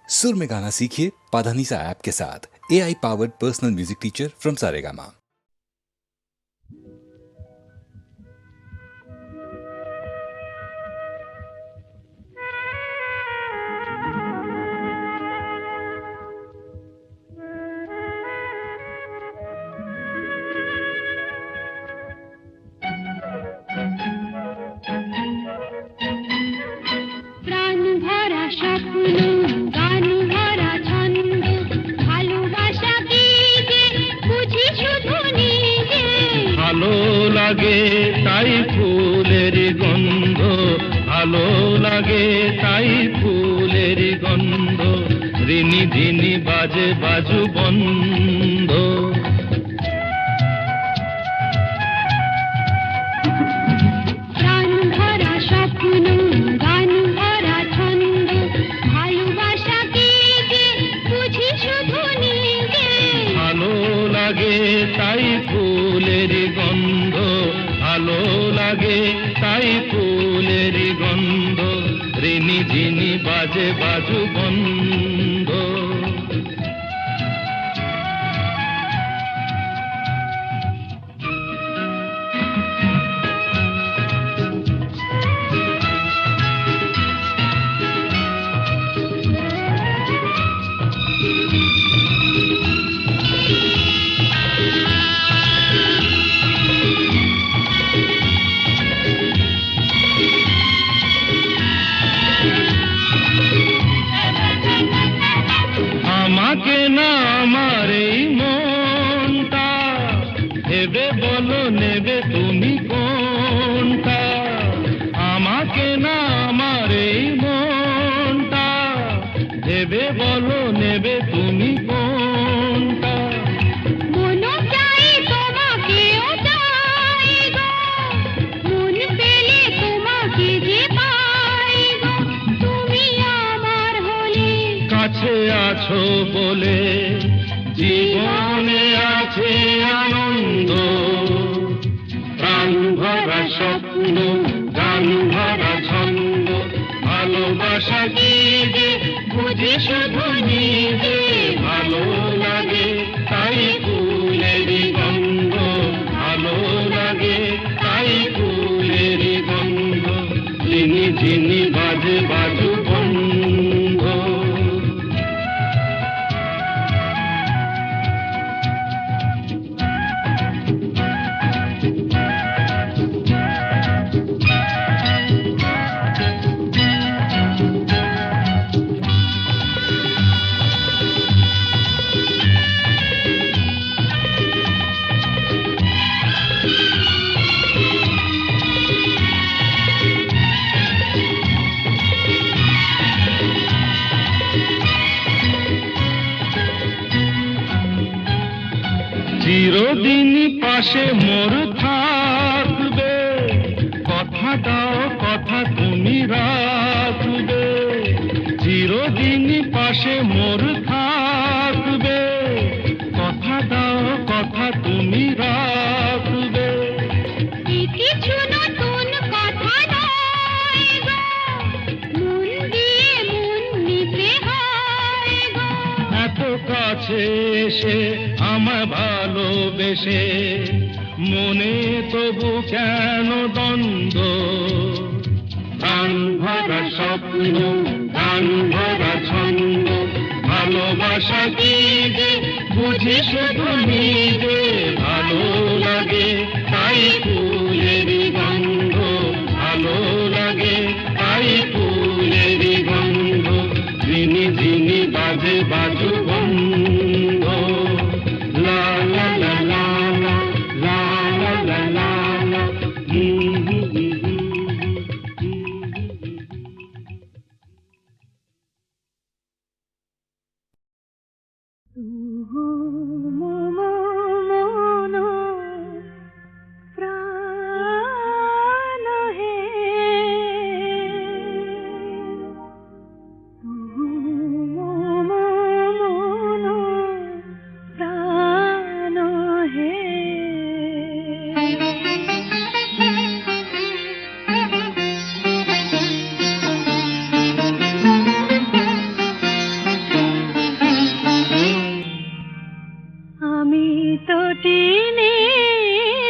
सुर में गाना सीखिए पाधानीसा ऐप के साथ। AI powered personal music teacher from Saregama. লাগে তাই ফুলের গন্ধ, ভালো লাগে তাই ফুলের গন্ধ, রিনি ঝিনি বাজে বাজু বন্ধ। ভালো লাগে তাই ফুলের গন্ধ, ভালো লাগে তাই ফুলের গন্ধ, রিনি ঝিনি বাজে বাজু বন্ধ। আমাকে না আমার এই মনটা ভেবে বলো নেবে তুমি কোনটা, আমাকে না আমার এই মনটা ভেবে বলো নেবে তুমি কোনটা। কাছে আছো বলে জীবনে আছে আনন্দ, প্রাণ ভরা স্বপ্ন গান ভরা ছন্দ, ভালোবাসা কি যে বুঝি শুধু নিজে, ভালো লাগে তাই ফুলের গন্ধ, ভালো লাগে তাই ফুলের গন্ধ, ঝিনি ঝিনি বাজে বাজু বন্ধ। চিরদিন পাশে মোর থাকবে, কথা দাও কথা তুমি রাখবে, চিরদিন পাশে মোর থাকবে, কথা দাও কথা তুমি রাখবে। কিছু নতুন কথা নয় গো, মন দিয়ে মন নিতে হয় গো। এত কাছে এসে আমায় ভালোবেসে মনে তবু কেন দ্বন্দ্ব, গান ভরা স্বপ্ন গান ভরা ছন্দ, ভালোবাসা কি যে বুঝি শুধু নিজে, ভালো লাগে তাই ফুলের গন্ধ, ভালো লাগে তাই ফুলের গন্ধ, ঝিনি ঝিনি বাজে বাজু বন্ধ। লা লা লা লা লা লা লা লা লা।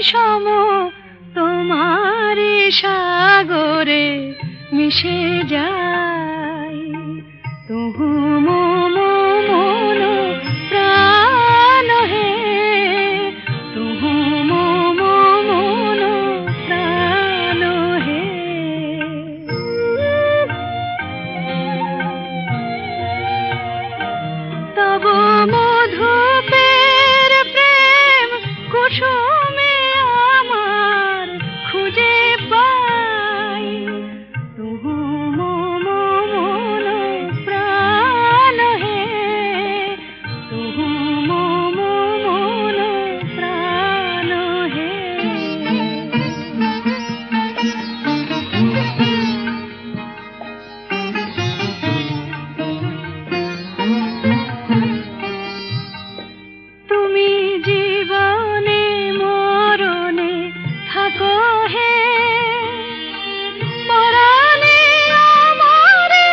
সম তোমারি সাগরে মিশে যায়। তুহু মম মন প্রাণ হে, তুহু মম মন প্রাণ হে। তব মধুপের প্রেম কুসুমে আমার খুঁজে পাই। তুহু মম মন প্রাণ হে, তুহু মম মন প্রাণ হে। তুমি জীবনে মরণে থাকো হে, পরাণে আমারে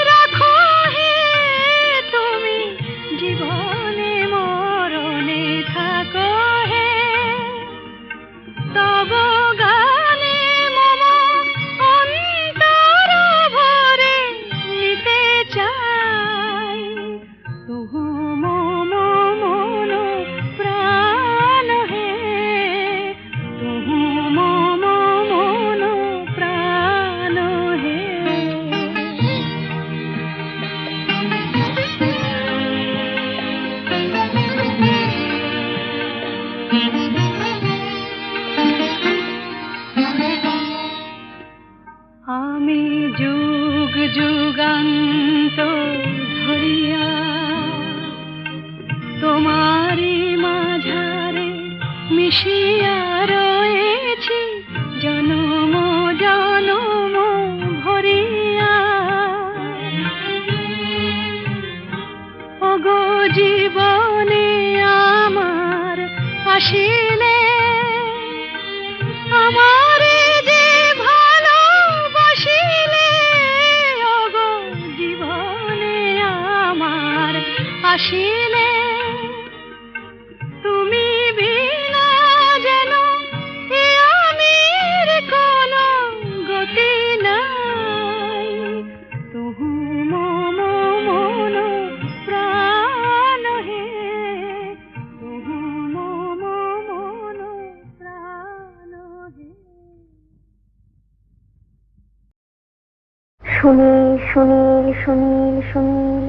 রাখো হে। তুমি জীবনে মরণে থাকো হে, তব গানে মম অন্তর ভরে নিতে চাই। তুহু মম মন প্রাণ হে, তুহু মম মন প্রাণ হে। আমি যুগ যুগান্ত ধরিয়া তোমারি মাঝারে মিশিয়া রয়েছি জনম জনম ভরিয়া। ওগো জীবনে আমার আসিলে আমারে যে ভালোবাসিলে, ওগো জীবনে আমার আসিলে, তুমি বিনা যেন এ আমির কোনো গতি নাই। তুহু মম মন প্রাণ হে, তুহু মম মন প্রাণ হে। সুনীল সুনীল সুনীল সুনীল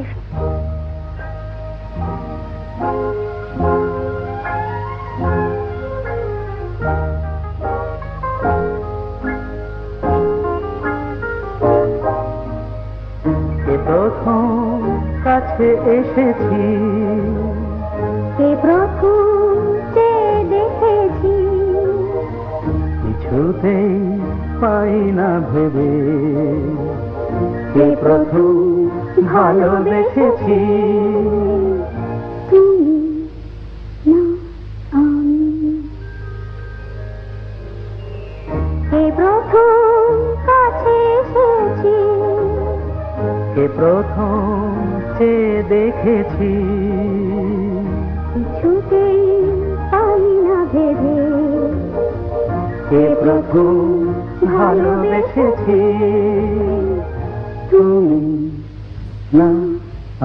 প্রথম কাছে এসেছি, কে প্রথম যে দেখেছি, কিছুতেই পাই না ভেবে কে প্রথম ভালোবেসেছি। তুমি না আমি। কে প্রথম কাছে এসেছি, কে প্রথম যে দেখেছি, কিছুতেই পাই না ভেবে কে প্রথম ভালোবেসেছি। তুমি না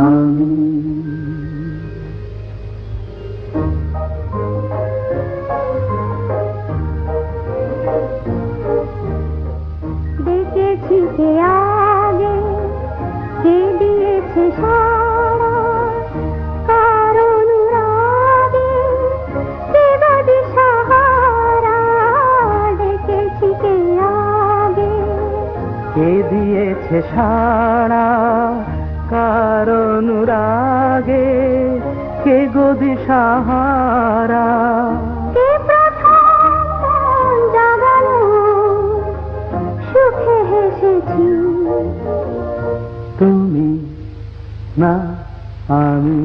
আমি। দেখেছি কে আগে, কে দিয়েছে সাড়া, কারণ রাগে কে বাদে সাহারা। দেখেছি কে আগে, কে দিয়েছে সাড়া, কারণ রাগে কে গদি সাহারা। কে প্রথম মন জাগালো, সুখে হেসেছি। তুমি না আমি।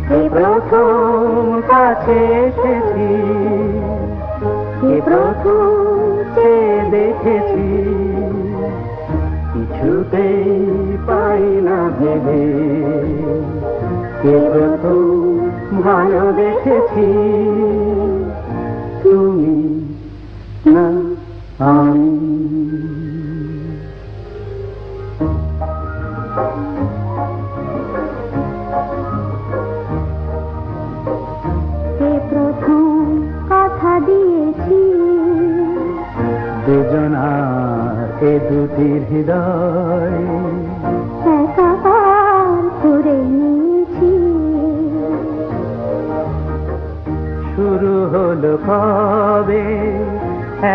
কে প্রথম কাছে এসেছি, কে প্রথম যে দেখেছি, কিছুতেই পাই না ভেবে কে প্রথম ভালোবেসেছি তুমি না আমি। কে প্রথম কথা দিয়েছি দুজনার এ দুটি হৃদয় একাকার করে নিয়েছি। শুরু হলো কবে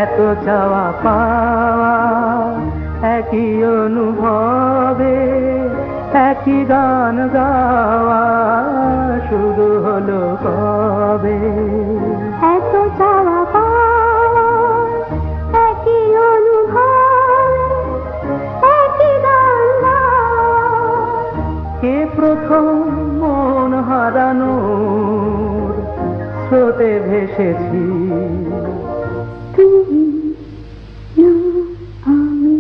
এত চাওয়া পাওয়া, একই অনুভবে একই গান গাওয়া। শুরু হলো কবে এত চাওয়া পাওয়া, একই অনুভব, একই গান গাওয়া। কে প্রথম মন হারানোর স্রোতে ভেসেছি তুমি না আমি।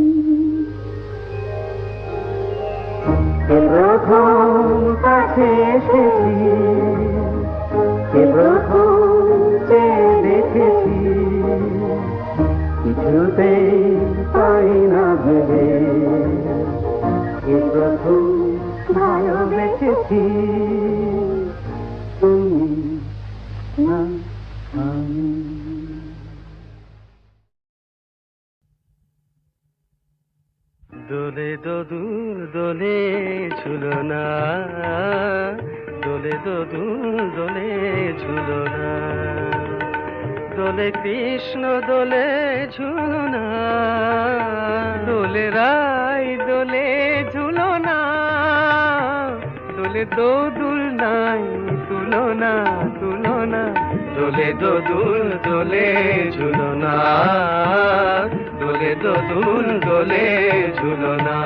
কে প্রথম কাছে এসেছি, কে প্রথম চেয়ে দেখেছি, কিছুতেই পাই না ভেবে কে প্রথম ভালোবেসেছি তুমি না আমি। দোলে দোদুল দোলে ঝুলনা, দোলে দোদুল দোলে ঝুলনা, দোলে কৃষ্ণ দোলে ঝুলনা, দোলে রাই দোলে ঝুলনা, দোলে দোদুল নাই তুলনা তুলনা, দোলে দোদুল দোলে ঝুলনা, দোলে দোদুল দোলে ঝুলনা।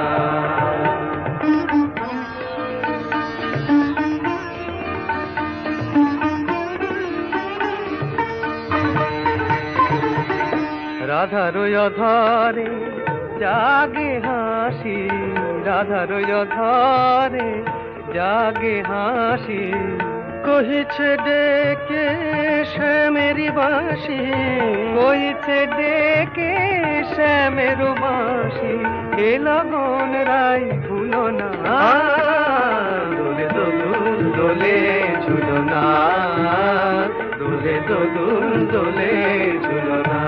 রাধার অধরে জাগে হাসি, রাধার অধরে জাগে হাসি, কহিছে ডেকে শ্যামেরি বাঁশি, কহিছে ডেকে শ্যামের বাঁশি, এ লগন রাই ভুলো না, দোলে দোদুল দোলে ঝুলনা, দোলে দোদুল দোলে ঝুলনা।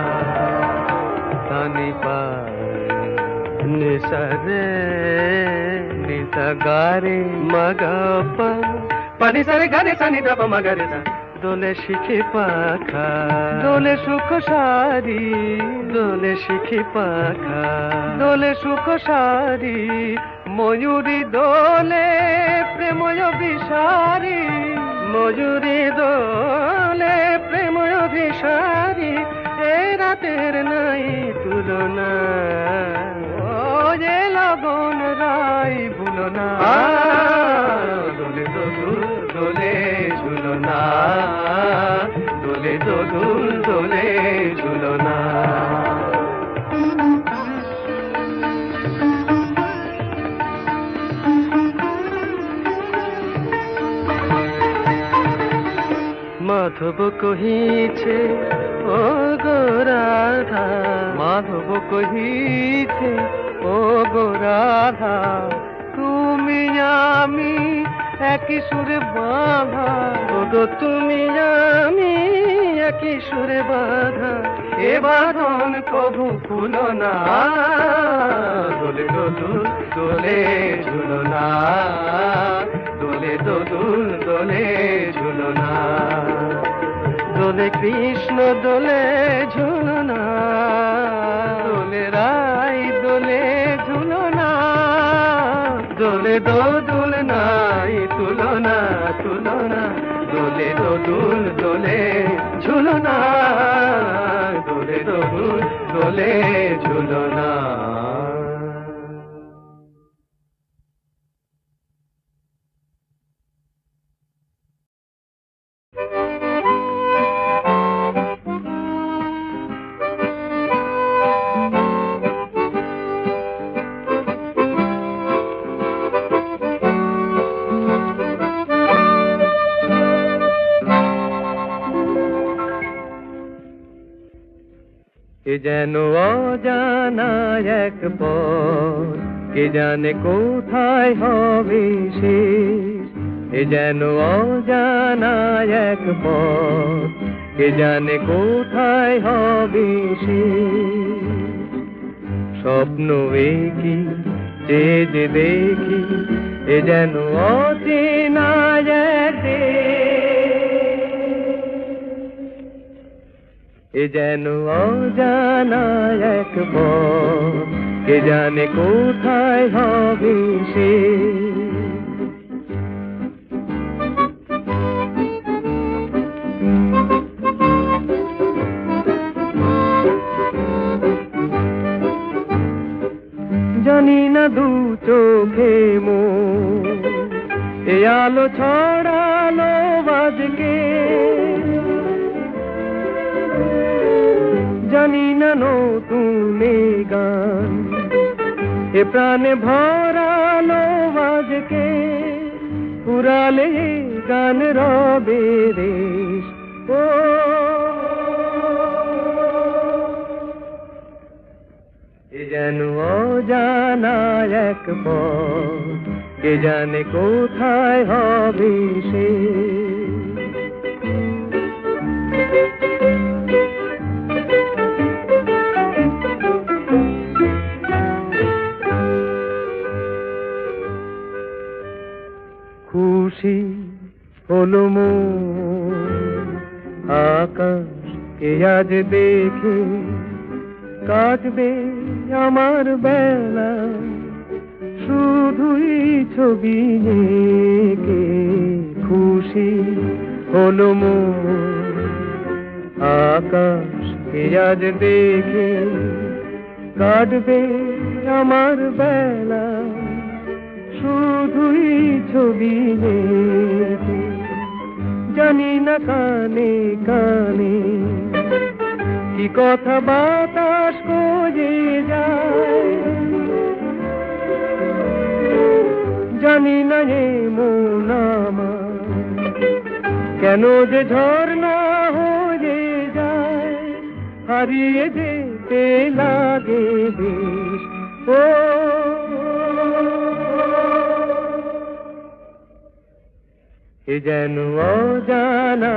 তানি পা নিসরে নিসগারে মগপা, পানি সারে গারে সানি দাপা মগরে সা, দোলে শিখি পাখা দোলে সুখ সারি, দোলে শিখি পাখা দোলে সুখ সারি, ময়ূরী দোলে প্রেময় বিসারি, ময়ূরী দোলে প্রেময় বিসারি, এ রাতের নাই তুলনা, ও যে লগন রাই ভুলো না, দোলে দোদুল দোলে ঝুলনা, দোলে দোদুল দোলে ঝুলনা। মাধব কহিছে ও গো রাধা, মাধব কহিছে ও গো রাধা, তুমি আমি একই সুরে বাঁধা, ও গো তুমি আমি একই সুরে বাঁধা, এ বাঁধন কভু খুলো না, দোলে দোদুল দোলে ঝুলনা, দোলে দোদুল দোলে ঝুলনা, দোলে কৃষ্ণ দোলে ঝুলনা, দোলে রাই দোলে ঝুলনা, দোলে দোদুল নাই তুলনা তুলনা, দোলে দোদুল দোলে ঝুলনা, দোলে দোদুল দোলে ঝুলনা। এ যেন অজানা এক পথ, কে জানে কোথায় হবে শেষ। এ যেন অজানা এক পথ, কে জানে কোথায় হবে শেষ। স্বপ্ন কি যে যে দেখি, এ যেন অচেনা এক দেশ। এ যেন অজানা এক পথ, কে জানে কোথায় হবে শেষ। জানি না দু চোখে মোর এ আলো ছড়ালো আজকে, জানি না নতুন গান এ প্রাণে ভরালো আজকে। পুরালে গান রবে রেশ, ও এ যেন অজানা এক পথ, কে জানে কোথায় হবে শেষ। খুশি হলো মন আকাশকে আজ দেখে, কাটবে আমার বেলা শুধুই ছবি এঁকে। খুশি হলো মন আকাশকে আজ দেখে, কাটবে আমার বেলা শুধুই ছবি এঁকে। জানি না কানে কানে কি কথা বাতাস কয়ে যায়, জানি না এ মন আমার কেন যে ঝর্ণা হয়ে যায়। হারিয়ে যেতে লাগে বেশ, ও এ যেন অজানা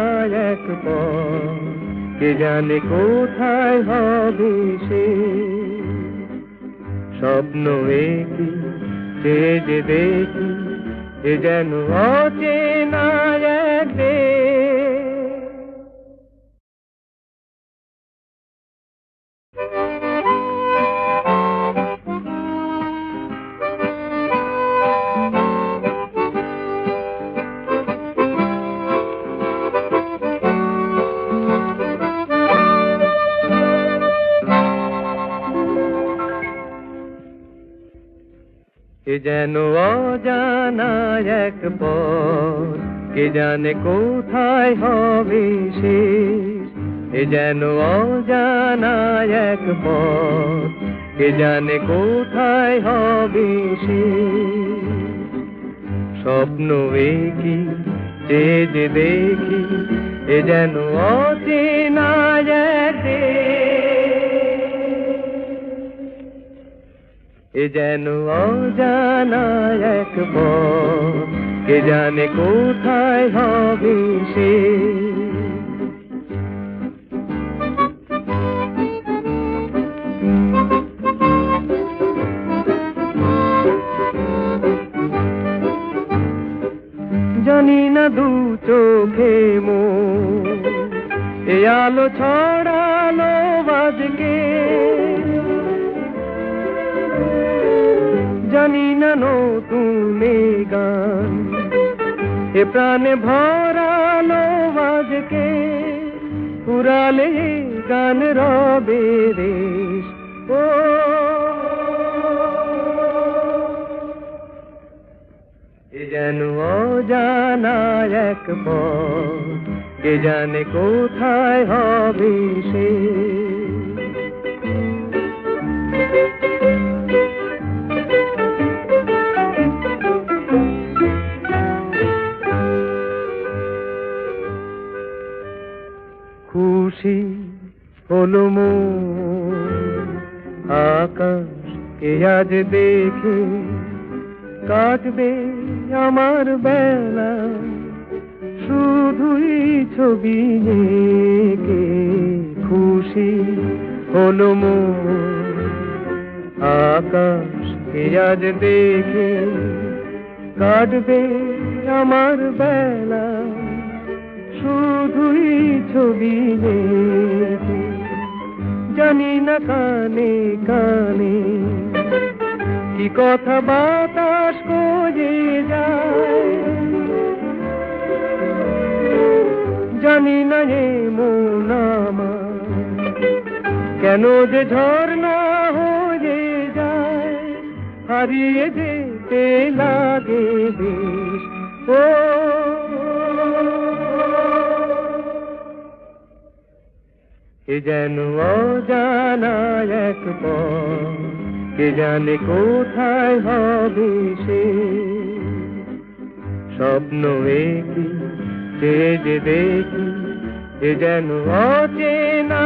এক পথ, কে জানে কোথায় হবে শেষ। স্বপ্ন কি যে যে দেখি, এ যেন অচেনা এক দেশ। এ যেন অজানা এক পথ, কে জানে কোথায় হবে শেষ। এ যেন অজানা এক পথ, কে জানে কোথায় হবে শেষ। স্বপ্ন কি যে যে দেখি, এ যেন অচেনা এক দেশ। এ যেন অজানা এক পথ, কে জানে কোথায় হবে শেষ। জানি না দু চোখে মোর এ আলো ছড়ালো আজকে, জানি না নতুন গান এ প্রাণে ভরালো আজকে। পুরালে গান রবে রেশ, ও এ যেন অজানা এক পথ, কে জানে কোথায় হবে শেষ। খুশি হলো মন আকাশকে আজ দেখে কাটবে আমার বেলা, শুধুই ছবি এঁকে খুশি হলো মন। আকাশকে আজ দেখে কাটবে আমার বেলা, শুধুই ছবি এঁকে। জানি না কানে কানে কি কথা বাতাস করে যায়, জানি না এ মন আমার কেন যে ঝর্ণা হয়ে যায়, হারিয়ে যেতে লাগে বেশ। ও কে যেন অজানা এক পথ, কে জানে কোথায় হবে সে। স্বপ্ন একই চেয়ে যে দেখি, কে যেন অচেনা